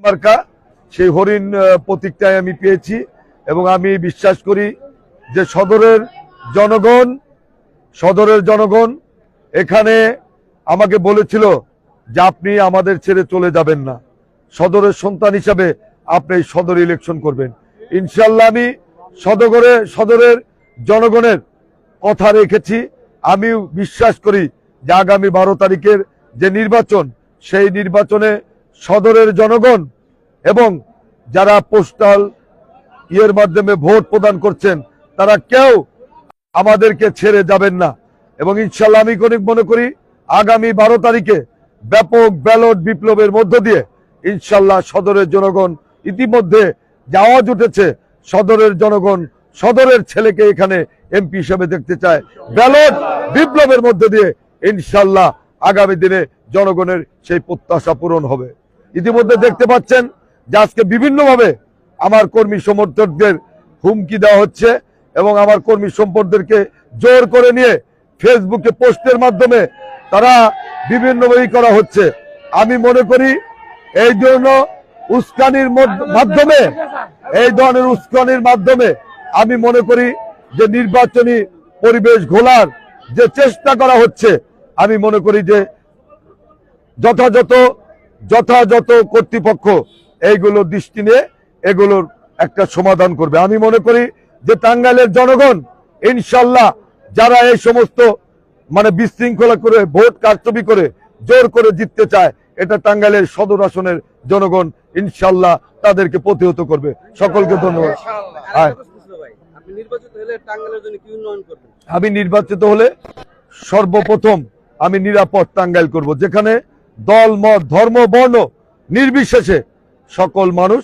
মার্কা, সেই হরিণ প্রতীকটাই আমি পেয়েছি এবং আমি বিশ্বাস করি যে সদরের জনগণ এখানে আমাকে বলেছিল যে আপনি আমাদের ছেড়ে চলে যাবেন না, সদরের সন্তান হিসাবে আপনি সদর ইলেকশন করবেন। ইনশাল্লাহ আমি সদরের জনগণের কথা রেখেছি। আমি বিশ্বাস করি যে আগামী 12 তারিখের যে নির্বাচন, সেই নির্বাচনে সদরের জনগণ এবং যারা পোস্টাল মাধ্যমে ভোট প্রদান করছেন তারা কেউ আমাদেরকে ছেড়ে যাবেন না। এবং ইনশাল্লাহ আমি মনে করি আগামী 12 তারিখে ব্যাপক ব্যালট বিপ্লবের মধ্য দিয়ে ইনশাল্লাহ সদরের জনগণ ইতিমধ্যে যে আওয়াজ উঠেছে, সদরের জনগণ সদরের ছেলেকে এখানে এমপি হিসেবে দেখতে চায়। ব্যালট বিপ্লবের মধ্য দিয়ে ইনশাল্লাহ আগামী দিনে জনগণের সেই প্রত্যাশা পূরণ হবে। ইতিমধ্যে দেখতে পাচ্ছেন যে আজকে বিভিন্নভাবে আমার কর্মী সমর্থকদের হুমকি দেওয়া হচ্ছে এবং আমার কর্মী সম্পর্কদেরকে জোর করে নিয়ে ফেসবুকে পোস্টের মাধ্যমে তারা বিভিন্নভাবে করা হচ্ছে। আমি মনে করি এই ধরনের উস্কানির মাধ্যমে আমি মনে করি যে নির্বাচনী পরিবেশ ঘোলার যে চেষ্টা করা হচ্ছে, আমি মনে করি যে যথাযথ কর্তৃপক্ষ এইগুলো দৃষ্টি নিয়ে এগুলোর একটা সমাধান করবে। আমি মনে করি যে টাঙ্গাইলের জনগণ ইনশাল্লাহ যারা এই সমস্ত বিশৃঙ্খলা করে ভোট কারচুপি করে জোর করে জিততে চায়, এটা টাঙ্গাইলের সদর আসনের জনগণ ইনশাল্লাহ তাদেরকে প্রতিহত করবে। সকলকে ধন্যবাদ। আমি নির্বাচিত হলে সর্বপ্রথম আমি নিরাপদ টাঙ্গাইল করব, যেখানে দল মত ধর্ম বর্ণ নির্বিশেষে সকল মানুষ